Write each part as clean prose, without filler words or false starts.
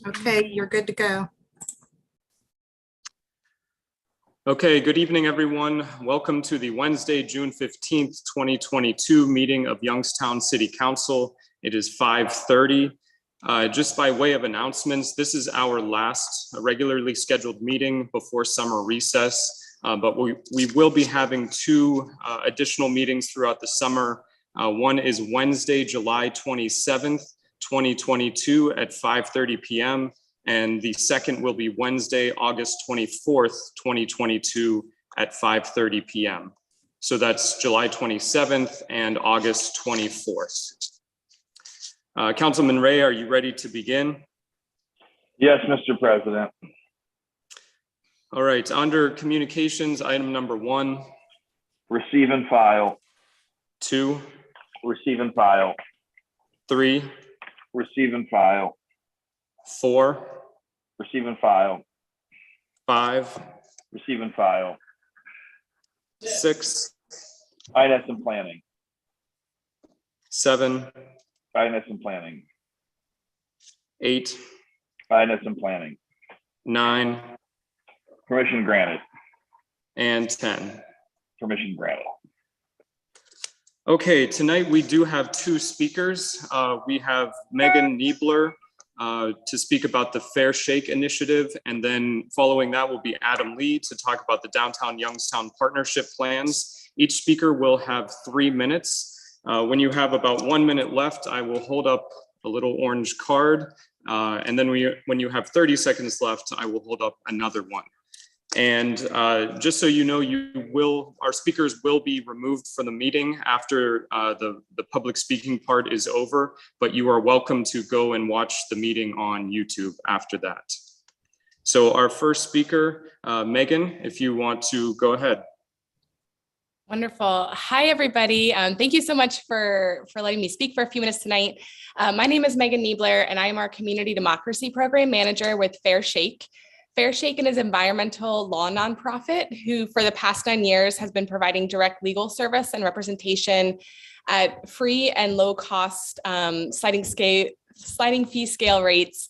Okay, you're good to go. Okay, good evening, everyone. Welcome to the Wednesday, June 15th, 2022 meeting of Youngstown City Council. It is 5:30. Just by way of announcements, this is our last regularly scheduled meeting before summer recess, but we will be having two additional meetings throughout the summer. One is Wednesday, July 27th, 2022 at 5:30 p.m. And the second will be Wednesday, August 24th, 2022 at 5:30 p.m. So that's July 27th and August 24th. Councilman Ray, are you ready to begin? Yes, Mr. President. All right, under communications, item number 1. Receive and file. 2. Receive and file. 3. Receive and file. 4. Receive and file. 5. Receive and file. 6. Finance and planning. 7. Finance and planning. 8. Finance and planning. 9. Permission granted. And 10. Permission granted. Okay, tonight we do have two speakers. We have Megan Niebler to speak about the Fair Shake initiative, and then following that will be Adam Lee to talk about the Downtown Youngstown Partnership Plans. Each speaker will have 3 minutes. When you have about 1 minute left, I will hold up a little orange card, and then when you have 30 seconds left, I will hold up another one. And just so you know, our speakers will be removed from the meeting after the public speaking part is over, but you are welcome to go and watch the meeting on YouTube after that. So our first speaker, Megan, if you want to go ahead. Wonderful. Hi, everybody. Thank you so much for letting me speak for a few minutes tonight. My name is Megan Niebler, and I am our Community Democracy Program Manager with Fair Shake. Fair Shake is an environmental law nonprofit who for the past 9 years has been providing direct legal service and representation at free and low cost sliding fee scale rates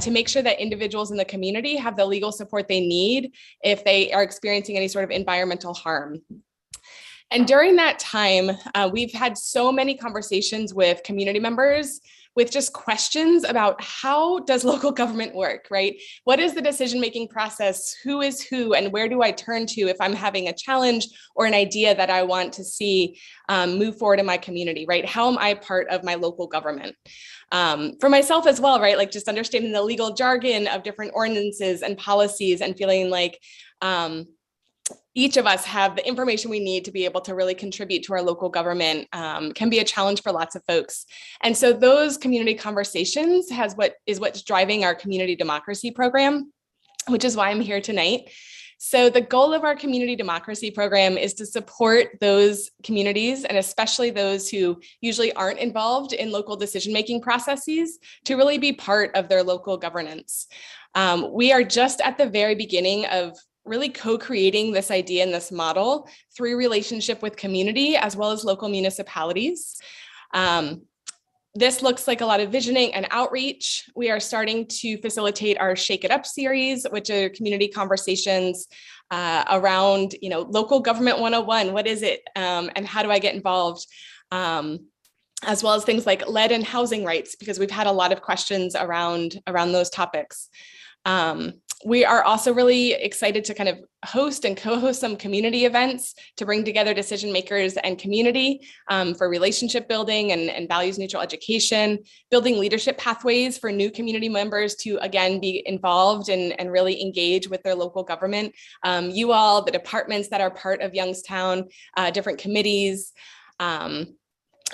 to make sure that individuals in the community have the legal support they need if they are experiencing any sort of environmental harm. And during that time, we've had so many conversations with community members with just questions about how does local government work, right? What is the decision-making process? Who is who? And where do I turn to if I'm having a challenge or an idea that I want to see move forward in my community, right? How am I part of my local government? For myself as well, right? Like just understanding the legal jargon of different ordinances and policies and feeling like each of us have the information we need to be able to really contribute to our local government can be a challenge for lots of folks. And so those community conversations is what's driving our community democracy program, which is why I'm here tonight. So the goal of our community democracy program is to support those communities, and especially those who usually aren't involved in local decision-making processes, to really be part of their local governance. We are just at the very beginning of really co-creating this idea and this model through relationship with community as well as local municipalities. This looks like a lot of visioning and outreach. We are starting to facilitate our Shake It Up series, which are community conversations around, local government 101. What is it? And how do I get involved? As well as things like lead and housing rights, because we've had a lot of questions around those topics. We are also really excited to kind of host and co-host some community events to bring together decision makers and community for relationship building and values neutral education, building leadership pathways for new community members to, again, be involved and really engage with their local government. You all, the departments that are part of Youngstown, different committees.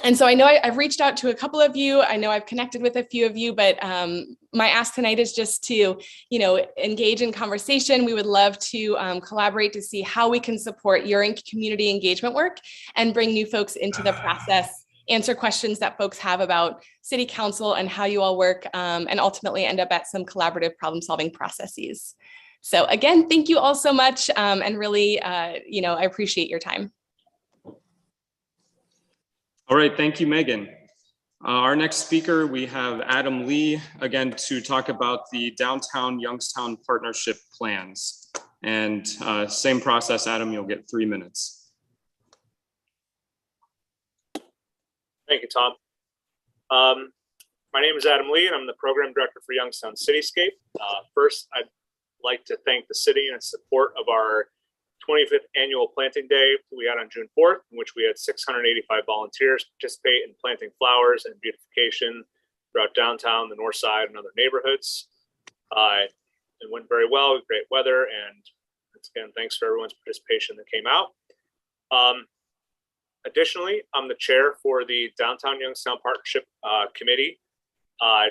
And so I know I've reached out to a couple of you. I know I've connected with a few of you, but my ask tonight is just to, engage in conversation. We would love to collaborate to see how we can support your community engagement work and bring new folks into the process, answer questions that folks have about city council and how you all work, and ultimately end up at some collaborative problem-solving processes. So again, thank you all so much, and really, I appreciate your time. All right, thank you, Megan. Our next speaker, we have Adam Lee, again, to talk about the Downtown Youngstown Partnership Plans. And same process, Adam, you'll get 3 minutes. Thank you, Tom. My name is Adam Lee, and I'm the Program Director for Youngstown Cityscape. First, I'd like to thank the city and its support of our 25th annual planting day we had on June 4th, in which we had 685 volunteers participate in planting flowers and beautification throughout downtown, the north side, and other neighborhoods. It went very well with great weather, and once again, thanks for everyone's participation that came out. Additionally, I'm the chair for the Downtown Youngstown Partnership Committee.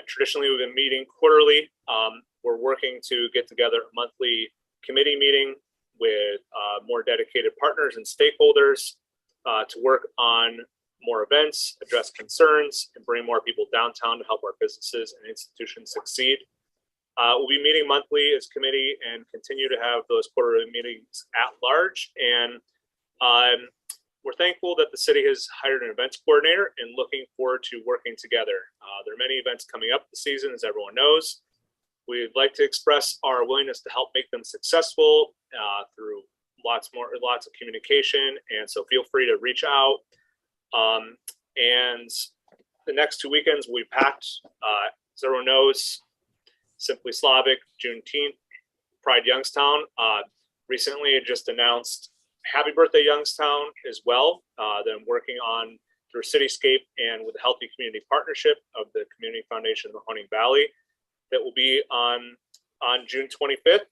Traditionally, we've been meeting quarterly. We're working to get together a monthly committee meeting with more dedicated partners and stakeholders to work on more events, address concerns, and bring more people downtown to help our businesses and institutions succeed. We'll be meeting monthly as committee and continue to have those quarterly meetings at large. And we're thankful that the city has hired an events coordinator and looking forward to working together. There are many events coming up this season, as everyone knows. We'd like to express our willingness to help make them successful through lots of communication. And so feel free to reach out. And the next 2 weekends will be packed. As everyone knows, Simply Slavic, Juneteenth, Pride Youngstown. Recently, it just announced Happy Birthday Youngstown as well. That I'm working on through Cityscape and with the Healthy Community Partnership of the Community Foundation of the Mahoning Valley. That will be on June 25th,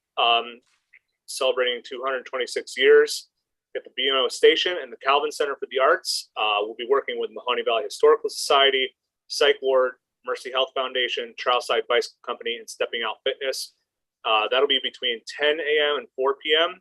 celebrating 226 years at the B&O Station and the Calvin Center for the Arts. We'll be working with Mahoning Valley Historical Society, Psych Ward, Mercy Health Foundation, Trailside Bicycle Company, and Stepping Out Fitness. That'll be between 10 a.m. and 4 p.m.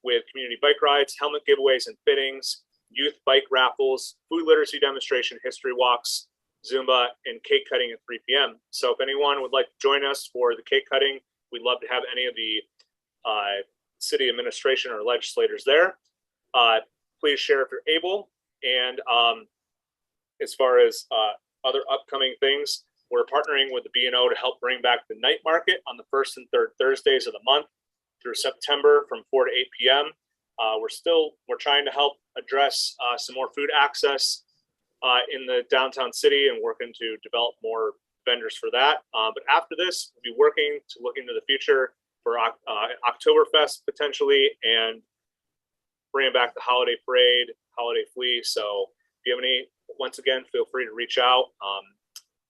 With community bike rides, helmet giveaways and fittings, youth bike raffles, food literacy demonstration, history walks, Zumba, and cake cutting at 3 p.m. So if anyone would like to join us for the cake cutting, we'd love to have any of the city administration or legislators there. Please share if you're able. And as far as other upcoming things, we're partnering with the B&O to help bring back the night market on the first and third Thursdays of the month through September from 4 to 8 p.m. We're trying to help address some more food access in the downtown city and working to develop more vendors for that. But after this, we'll be working to look into the future for Oktoberfest potentially and bringing back the holiday parade, holiday flea. So if you have any, once again, feel free to reach out.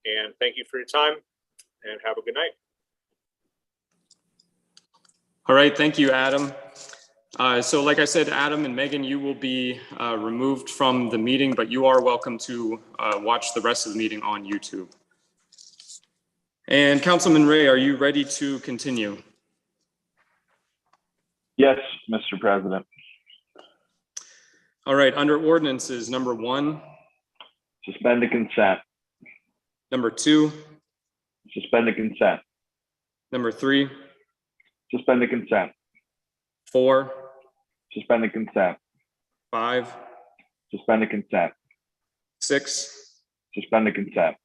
And thank you for your time and have a good night. All right, thank you, Adam. So like I said, Adam and Megan, you will be removed from the meeting, but you are welcome to watch the rest of the meeting on YouTube. And Councilman Ray, are you ready to continue? Yes, Mr. President. All right, under ordinances, number 1. Suspend the consent. Number 2. Suspend the consent. Number 3. Suspend the consent. 4. Suspend the consent. 5. Suspend the consent. 6. Suspend the consent.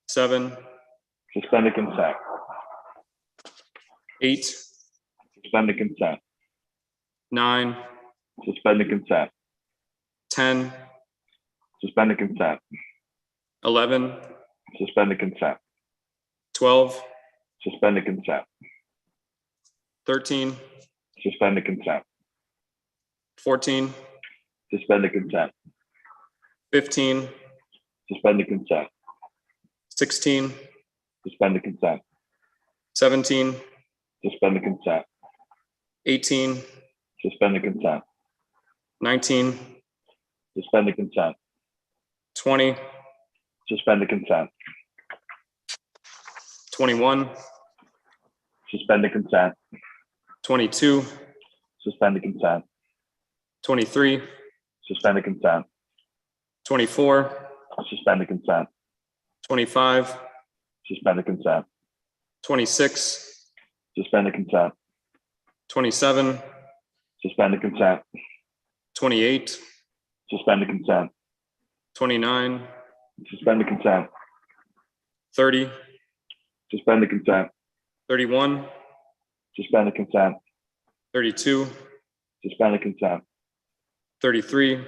7. Suspend the consent. 8. Suspend the consent. 9. Suspend the consent. 10. Suspend the consent. 11. Suspend the consent. 12. Suspend the consent. 13. Suspend the consent. 14. Suspend the consent. 15. Suspend the consent. 16. Suspend the consent. 17. Suspend the consent. 18. Suspend the consent. 19. Suspend the consent. 20. Suspend the consent. 21. Suspend the consent. 22. Suspend the consent. 23. Suspend the consent. 24. Suspend the consent. 25. Suspend the consent. 26. Suspend the consent. 27. Suspend the consent. 28. Suspend the consent. 29. Suspend the consent. 30, Suspend the consent. 31, Suspend the consent. 32, Suspend the consent. 33,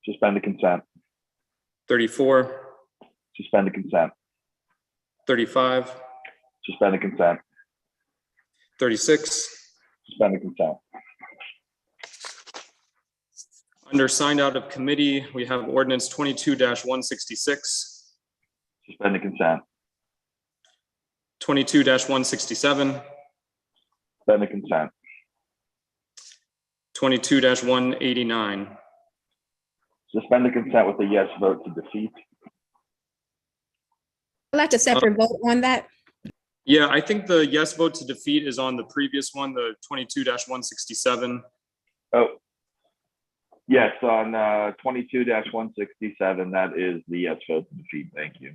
Suspend the consent. 34, Suspend the consent. 35, Suspend the consent. 36. Suspend the consent. Under signed out of committee, we have ordinance 22-166, Suspend the consent. 22-167, Suspend the consent. 22-189. Suspend the consent with a yes vote to defeat. I'd like a separate vote on that. Yeah, I think the yes vote to defeat is on the previous one, the 22-167. Oh, yes, on 22-167, that is the yes vote to defeat. Thank you.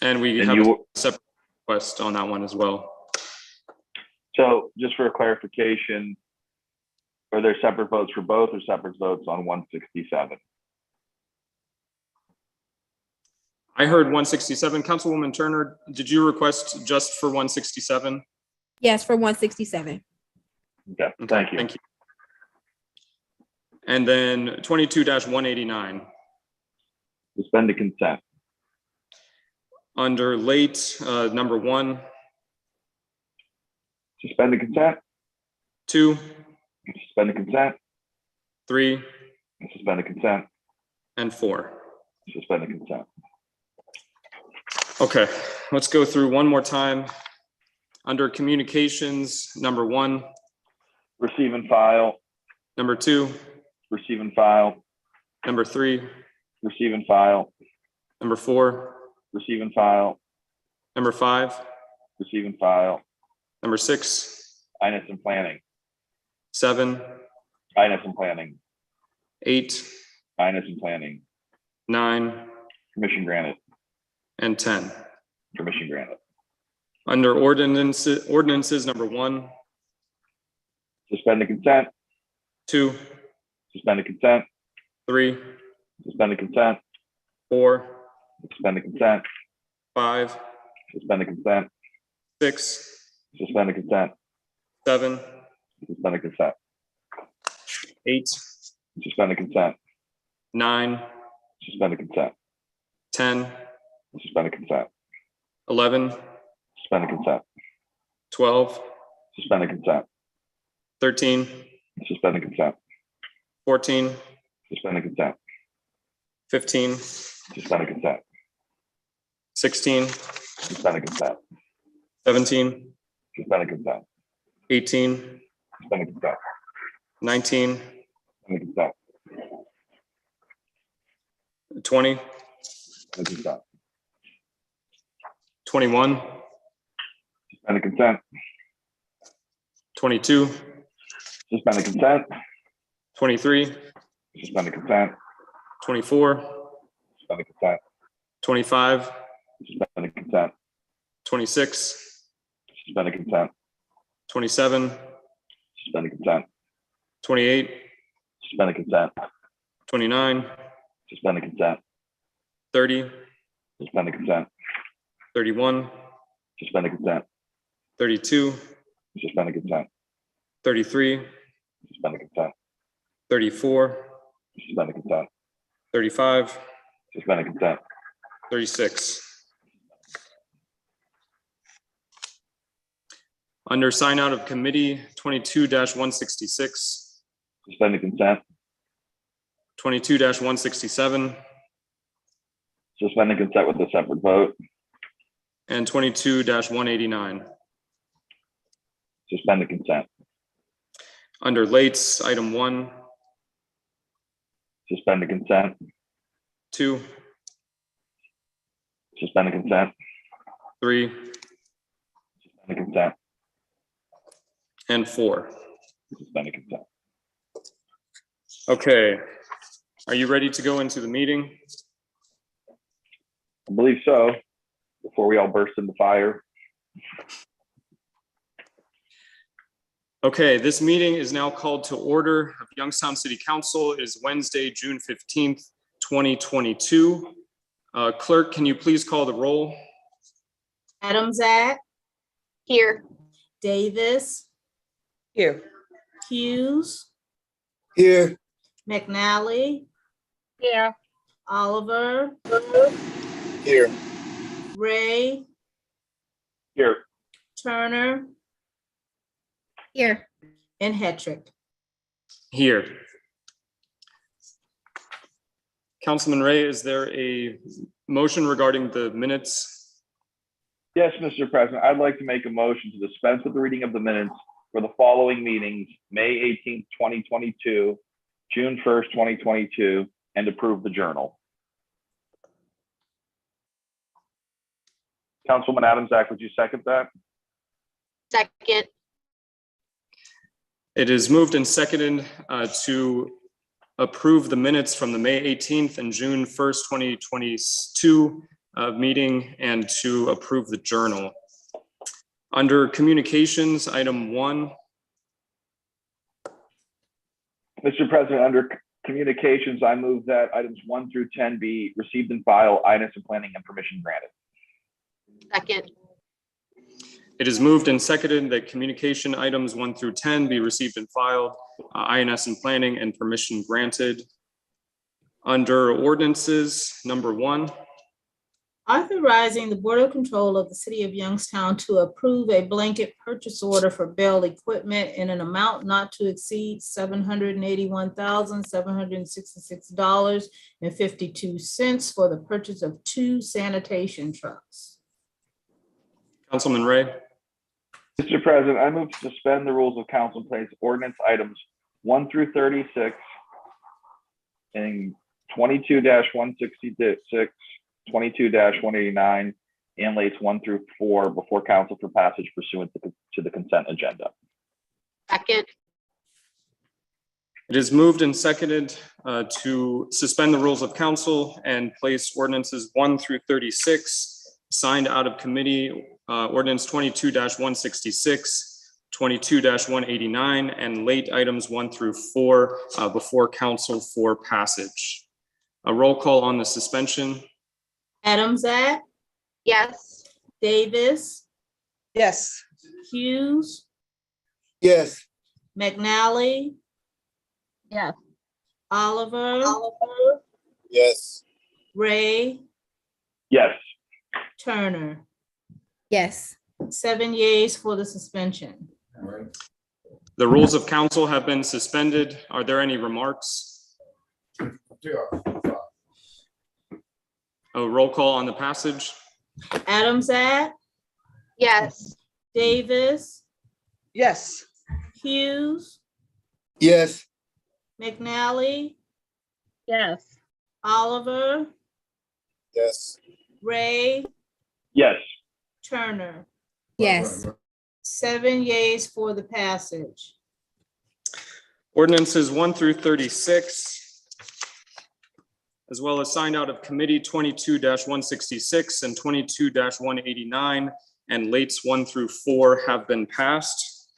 And we And have a you, separate request on that one as well. so just for clarification, are there separate votes for both or separate votes on 167? I heard 167. Councilwoman Turner, did you request just for 167? Yes, for 167. Okay, thank you. Thank you. And then 22-189. Suspend the consent. Under late, number 1, Suspend the consent. 2, Suspend the consent. 3, Suspend the consent. and 4. Suspend the consent. Okay, let's go through one more time. Under communications, number 1, Receive and file. number 2, Receive and file. number 3, Receive and file. number 4, Receive and file. number 5, Receive and file. number 6, Finance and planning. 7, Finance and planning. 8, Finance and planning. 9, Permission granted. and 10. Permission granted. Under ordinances, number 1, Suspend the consent. 2, Suspend the consent. 3, Suspend the consent. 4, Suspend the consent. 5, Suspend the consent. 6, Suspend the consent. 7, Suspend the consent. 8, Suspend the consent. 9, Suspend the consent. 10, Suspend the consent. 11, Suspend the consent. 12, Suspend the consent. 13, Suspend the consent. 14, Suspend the consent. 15, Suspend the consent. 16, Suspend the consent. 17, Suspend the consent. 18, Suspend the consent. 19, Suspend the consent. 20, Suspend the consent. 21, Suspend the consent. 22, Suspend the consent. 23, Suspend the consent. 24, Suspend the consent. 25, Suspend the consent. 26, Suspend the consent. 27, Suspend the consent. 28, Suspend the consent. 29, Suspend the consent. 30, Suspend the consent. 31, Suspend the consent. 32, Suspend the consent. 33, Suspend the consent. 34, Suspend the consent. 35, Suspend the consent. 36. Under sign out of committee, 22-166, Suspend the consent. 22-167, Suspend the consent with a separate vote. and 22-189. Suspend the consent. Under lates, item 1, Suspend the consent. 2, Suspend the consent. 3, Suspend the consent. and 4. Suspend the consent. Okay, are you ready to go into the meeting? I believe so. Before we all burst into fire. Okay, this meeting is now called to order of Youngstown City Council. It is Wednesday, June 15th, 2022. Clerk, can you please call the roll? Adamzat, Here. Davis, Here. Hughes, Here. McNally, Here. Oliver, Here. Ray, Here. Turner, Here. and Hetrick. Here. Councilman Ray, is there a motion regarding the minutes? Yes, Mr. President, I'd like to make a motion to dispense with the reading of the minutes for the following meetings: May 18th, 2022, June 1st, 2022, and approve the journal. Councilwoman Adams-Zak, would you second that? Second. It is moved and seconded to approve the minutes from the May 18th and June 1st, 2022 meeting and to approve the journal. Under communications, item 1. Mr. President, under communications, I move that items 1 through 10 be received and filed, INS and planning and permission granted. Second. It is moved and seconded that communication items 1 through 10 be received and filed, INS and planning and permission granted. Under ordinances, number 1. Authorizing the Board of Control of the City of Youngstown to approve a blanket purchase order for Bell equipment in an amount not to exceed $781,766.52 for the purchase of 2 sanitation trucks. Councilman Ray. Mr. President, I move to suspend the rules of council and place ordinance items 1 through 36 and 22-166, 22-189, and lates 1 through 4 before council for passage pursuant to the consent agenda. Second. It is moved and seconded to suspend the rules of council and place ordinances 1 through 36, signed out of committee, ordinance 22-166, 22-189, and late items 1 through 4 before council for passage. A roll call on the suspension. Adamzat, Yes. Davis, Yes. Hughes, Yes. McNally, Yes. Oliver, Yes. Ray, Yes. Turner. Yes. 7 yeas for the suspension. The rules of council have been suspended. Are there any remarks? A roll call on the passage. Adamzat, Yes. Davis, Yes. Hughes, Yes. McNally, Yes. Oliver, Yes. Ray, Yes. Turner. Yes. 7 yeas for the passage. Ordinances 1 through 36, as well as signed out of committee 22-166 and 22-189, and lates 1 through 4 have been passed.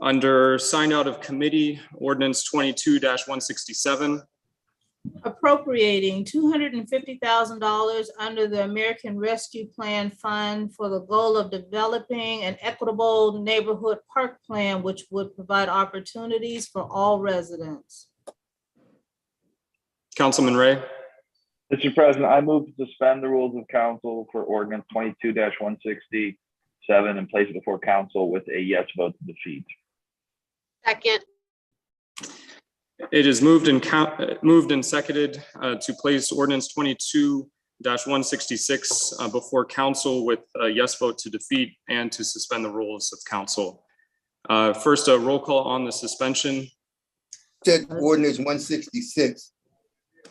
Under signed out of committee, ordinance 22-167. Appropriating $250,000 under the American Rescue Plan Fund for the goal of developing an equitable neighborhood park plan, which would provide opportunities for all residents. Councilman Ray. Mr. President, I move to suspend the rules of council for ordinance 22-167 and place it before council with a yes vote to defeat. Second. It is moved and seconded to place ordinance 22-166 before council with a yes vote to defeat and to suspend the rules of council. First, a roll call on the suspension. Said ordinance 166.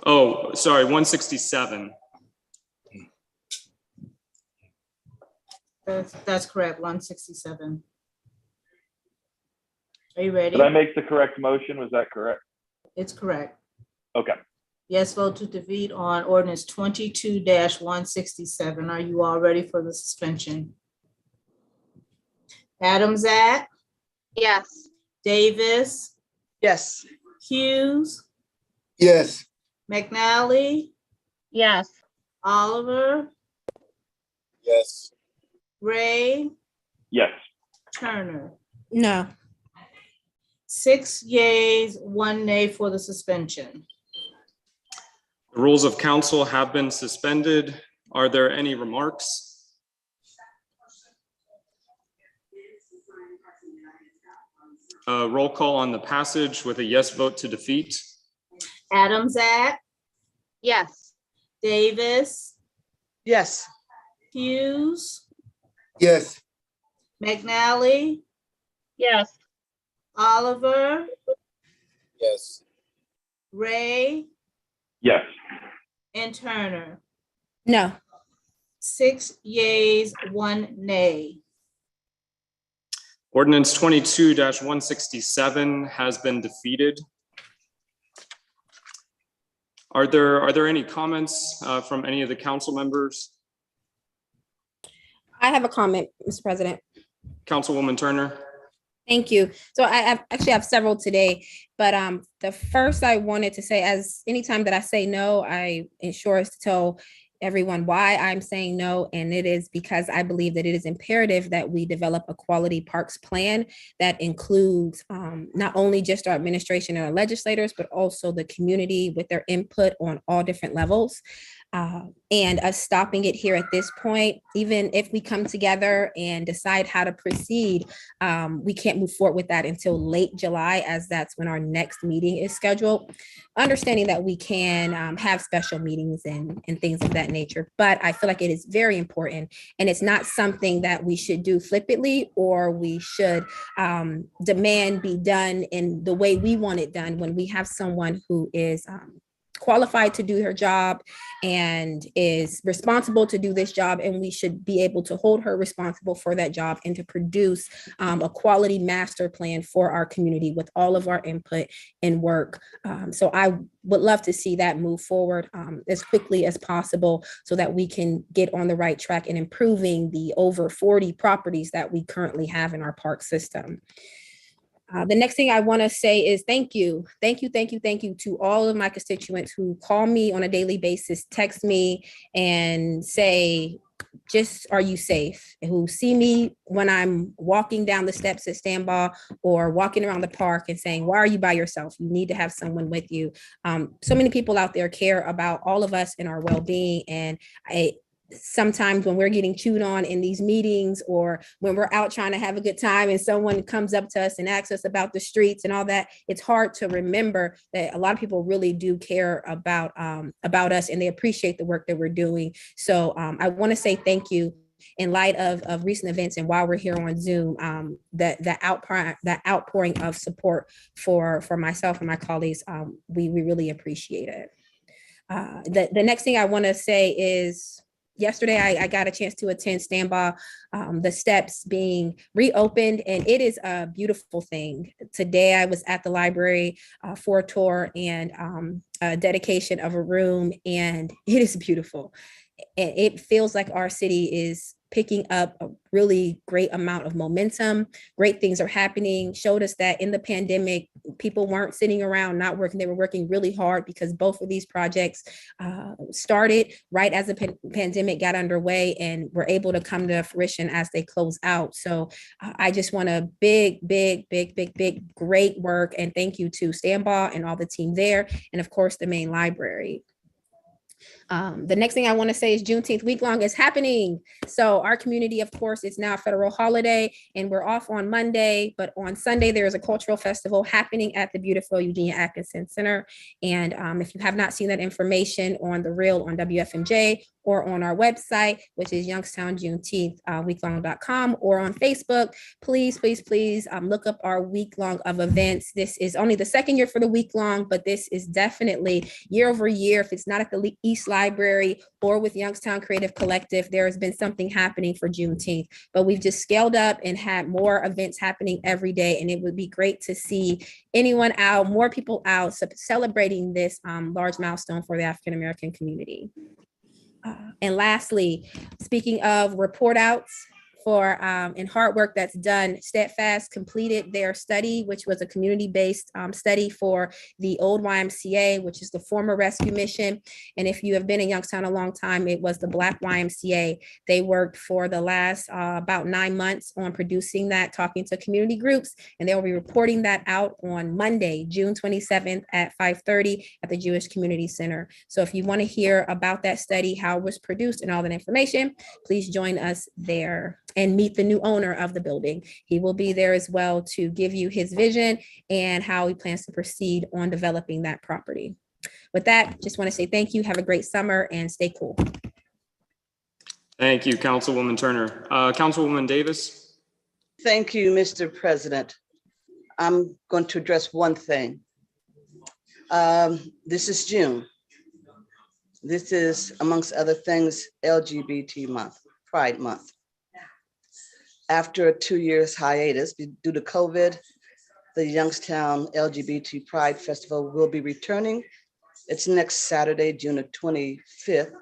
Oh, sorry, 167. That's correct, 167. Are you ready? Did I make the correct motion? Was that correct? It's correct. Okay. Yes vote to defeat on ordinance 22-167. Are you all ready for the suspension? Adamzat, Yes. Davis, Yes. Hughes, Yes. McNally, Yes. Oliver, Yes. Ray, Yes. Turner. No. 6 yeas, 1 nay for the suspension. The rules of council have been suspended. Are there any remarks? Roll call on the passage with a yes vote to defeat. Adamzak, Yes. Davis, Yes. Hughes, Yes. McNally, Yes. Oliver, Yes. Ray, Yes. and Turner. No. 6 yeas, 1 nay. Ordinance 22-167 has been defeated. Are there any comments from any of the council members? I have a comment, Mr. President. Councilwoman Turner? Thank you. So I actually have several today, but the first I wanted to say, as anytime that I say no, I ensure is to tell everyone why I'm saying no. And it is because I believe that it is imperative that we develop a quality parks plan that includes not only just our administration and our legislators, but also the community with their input on all different levels. And us stopping it here at this point, even if we come together and decide how to proceed, we can't move forward with that until late July, as that's when our next meeting is scheduled. Understanding that we can have special meetings and things of that nature, but I feel like it is very important, and it's not something that we should do flippantly, or we should demand be done in the way we want it done when we have someone who is qualified to do her job and is responsible to do this job, and we should be able to hold her responsible for that job and to produce a quality master plan for our community with all of our input and work. So I would love to see that move forward as quickly as possible so that we can get on the right track in improving the over 40 properties that we currently have in our park system. The next thing I want to say is thank you to all of my constituents who call me on a daily basis, text me and say, just, are you safe? Who see me when I'm walking down the steps at Stanbaugh or walking around the park and saying, why are you by yourself? You need to have someone with you. So many people out there care about all of us and our well-being. And sometimes when we're getting chewed on in these meetings, or when we're out trying to have a good time and someone comes up to us and asks us about the streets and all that, it's hard to remember that a lot of people really do care about us, and they appreciate the work that we're doing. So I want to say thank you in light of recent events, and while we're here on Zoom, that outpouring of support for myself and my colleagues, we really appreciate it. The next thing I want to say is, yesterday, I got a chance to attend Stanbaugh, the steps being reopened, and it is a beautiful thing. Today, I was at the library for a tour and a dedication of a room, and it is beautiful. And it feels like our city is picking up a really great amount of momentum. Great things are happening. Showed us that in the pandemic, people weren't sitting around not working. They were working really hard, because both of these projects started right as the pandemic got underway and were able to come to fruition as they close out. So I just want a big, great work. And thank you to Stanbaugh and all the team there. And of course, the main library. The next thing I want to say is Juneteenth week long is happening. So our community, of course, it's now a federal holiday, and we're off on Monday, but on Sunday, there is a cultural festival happening at the beautiful Eugenia Atkinson Center. And if you have not seen that information on the reel on WFMJ or on our website, which is Youngstown Juneteenth weeklong.com, or on Facebook, please look up our week long of events. This is only the second year for the week long, but this is definitely year over year. If it's not at the East Library or with Youngstown Creative Collective, there has been something happening for Juneteenth, but we've just scaled up and had more events happening every day. And it would be great to see anyone out, more people out celebrating this large milestone for the African-American community. And lastly, speaking of report outs, for and hard work that's done. Steadfast completed their study, which was a community-based study for the old YMCA, which is the former rescue mission. And if you have been in Youngstown a long time, it was the Black YMCA. They worked for the last about 9 months on producing that, talking to community groups, and they will be reporting that out on Monday, June 27th at 5:30 at the Jewish Community Center. So if you want to hear about that study, how it was produced and all that information, please join us there and meet the new owner of the building. He will be there as well to give you his vision and how he plans to proceed on developing that property. With that, just want to say thank you. Have a great summer and stay cool. Thank you, Councilwoman Turner. Councilwoman Davis. Thank you, Mr. President. I'm going to address one thing. This is June. This is, amongst other things, LGBT month, Pride Month. After a 2 years hiatus due to COVID, the Youngstown LGBT Pride Festival will be returning. It's next Saturday, June the 25th,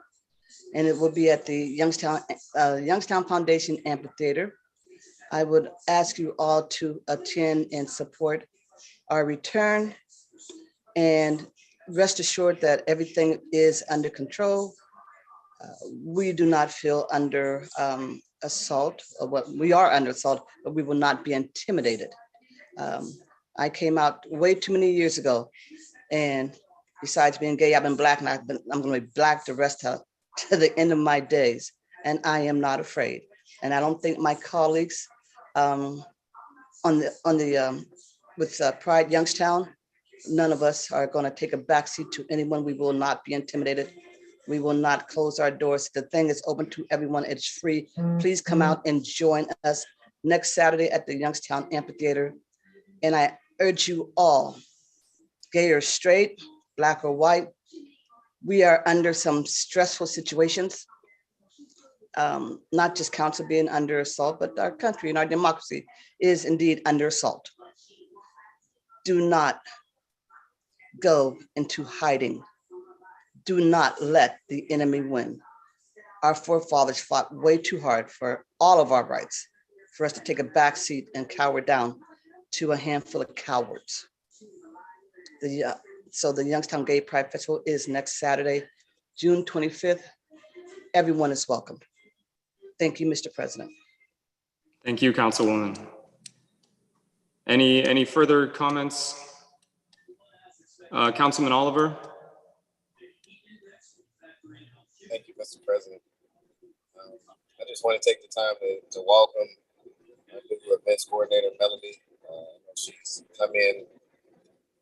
and it will be at the Youngstown Foundation Amphitheater. I would ask you all to attend and support our return, and rest assured that everything is under control. We do not feel under assault, or what we are under assault, but we will not be intimidated. I came out way too many years ago, and besides being gay, I've been Black, and I'm going to be Black the rest of to the end of my days, and I am not afraid. And I don't think my colleagues with Pride Youngstown, none of us are going to take a backseat to anyone. We will not be intimidated. We will not close our doors. The thing is open to everyone. It's free. Please come out and join us next Saturday at the Youngstown Amphitheater. And I urge you all, gay or straight, Black or white, we are under some stressful situations. Not just council being under assault, but our country and our democracy is indeed under assault. Do not go into hiding. Do not let the enemy win. Our forefathers fought way too hard for all of our rights, for us to take a back seat and cower down to a handful of cowards. So the Youngstown Gay Pride Festival is next Saturday, June 25th. Everyone is welcome. Thank you, Mr. President. Thank you, Councilwoman. Any further comments? Councilman Oliver. Thank you, Mr. President. I just want to take the time to welcome our new events coordinator, Melanie. She's come in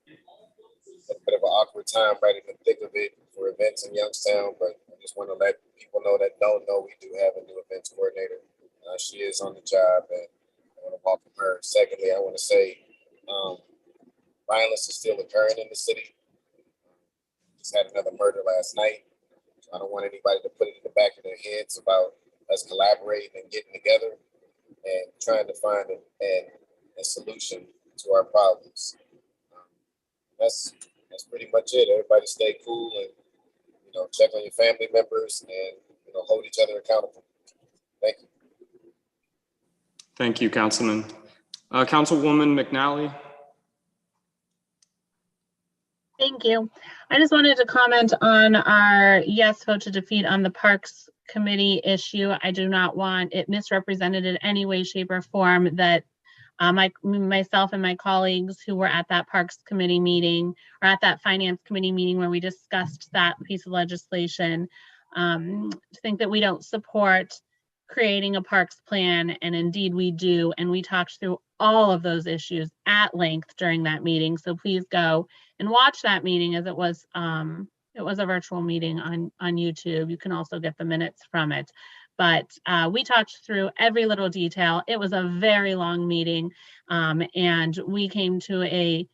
at a bit of an awkward time, right in the thick of it for events in Youngstown, but I just want to let people know that don't know we do have a new events coordinator. She is on the job, and I want to welcome her. Secondly, I want to say violence is still occurring in the city. Just had another murder last night. So I don't want anybody to put it in the back of their heads about us collaborating and getting together and trying to find a solution to our problems. That's pretty much it. Everybody stay cool and check on your family members and hold each other accountable. Thank you. Thank you, Councilman. Councilwoman McNally. Thank you. I just wanted to comment on our yes vote to defeat on the Parks Committee issue. I do not want it misrepresented in any way, shape, or form that myself and my colleagues who were at that Parks Committee meeting or at that Finance Committee meeting where we discussed that piece of legislation, think that we don't support creating a parks plan, and indeed we do, and we talked through all of those issues at length during that meeting. So please go and watch that meeting, as it was a virtual meeting on YouTube. You can also get the minutes from it. But we talked through every little detail. It was a very long meeting, and we came to a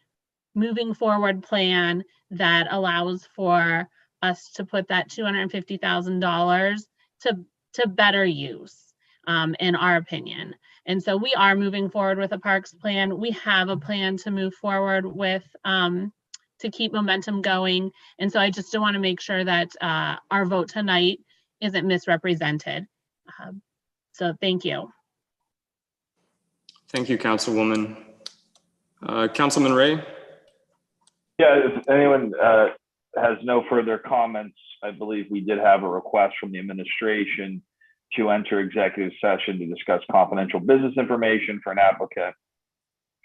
moving forward plan that allows for us to put that $250,000 to better use, in our opinion. And so we are moving forward with a parks plan. We have a plan to move forward with to keep momentum going. And so I just want to make sure that our vote tonight isn't misrepresented. So thank you. Thank you, Councilwoman. Councilman Ray? Yeah, if anyone has no further comments, I believe we did have a request from the administration to enter executive session to discuss confidential business information for an applicant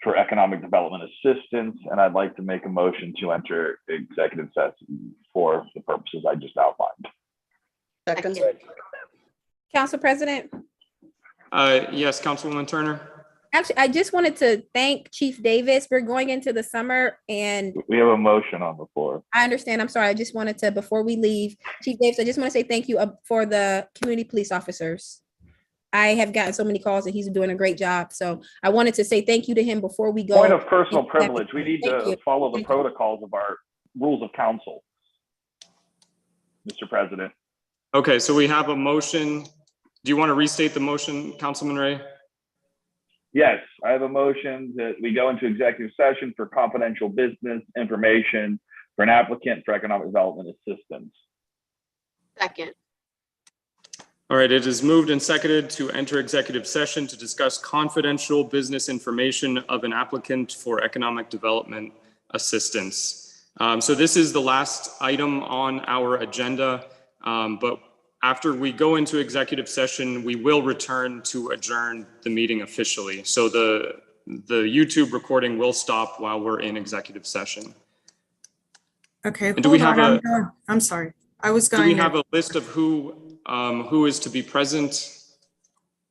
for economic development assistance. And I'd like to make a motion to enter executive session for the purposes I just outlined. Second. Council President, Yes, Councilwoman Turner? actually, I just wanted to thank Chief Davis. We're going into the summer and We have a motion on the floor. I understand. I'm sorry. I just wanted to, before we leave, Chief Davis, I just want to say thank you for the community police officers. I have gotten so many calls and he's doing a great job. So I wanted to say thank you to him before we go. Point of personal privilege. We need Thank to you. follow the Thank you. protocols of our rules of council. Mr. President. Okay, so we have a motion. Do you want to restate the motion, Councilman Ray? Yes, I have a motion that we go into executive session for confidential business information for an applicant for economic development assistance. Second. All right, it is moved and seconded to enter executive session to discuss confidential business information of an applicant for economic development assistance. So this is the last item on our agenda, but after we go into executive session, we will return to adjourn the meeting officially. So the YouTube recording will stop while we're in executive session. Okay, And do we hold have on, I'm sorry. I was Do we going, have a list of who is to be present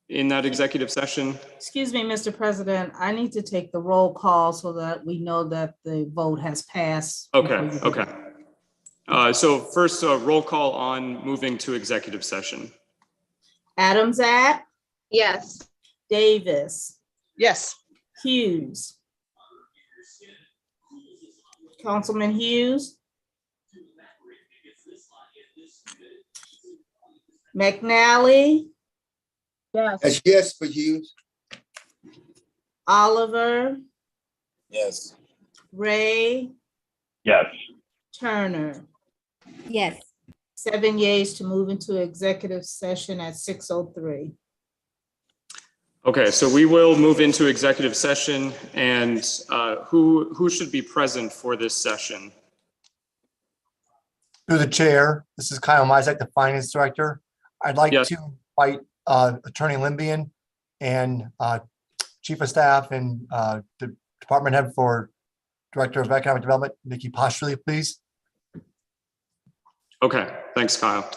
in that executive session? Excuse me, Mr. President, I need to take the roll call so that we know that the vote has passed. Okay, before you do okay. So first, roll call on moving to executive session. Adams, Yes. Davis, Yes. Hughes. Councilman Hughes. McNally, Yes. Yes for Hughes. Oliver, Yes. Ray, Yes. Turner. Yes. 7 yeas to move into executive session at 6:03. Okay, so we will move into executive session, and who should be present for this session? Through the chair, this is Kyle Mizek, the finance director. I'd like Yes. to invite Attorney Limbian and Chief of Staff and the Department Head for Director of Economic Development, Nikki Postrelli, please. Okay, thanks, Kyle.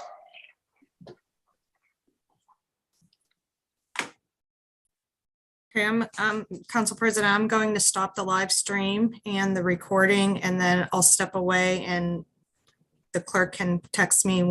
okay, Council President, I'm going to stop the live stream and the recording, and then I'll step away and the clerk can text me when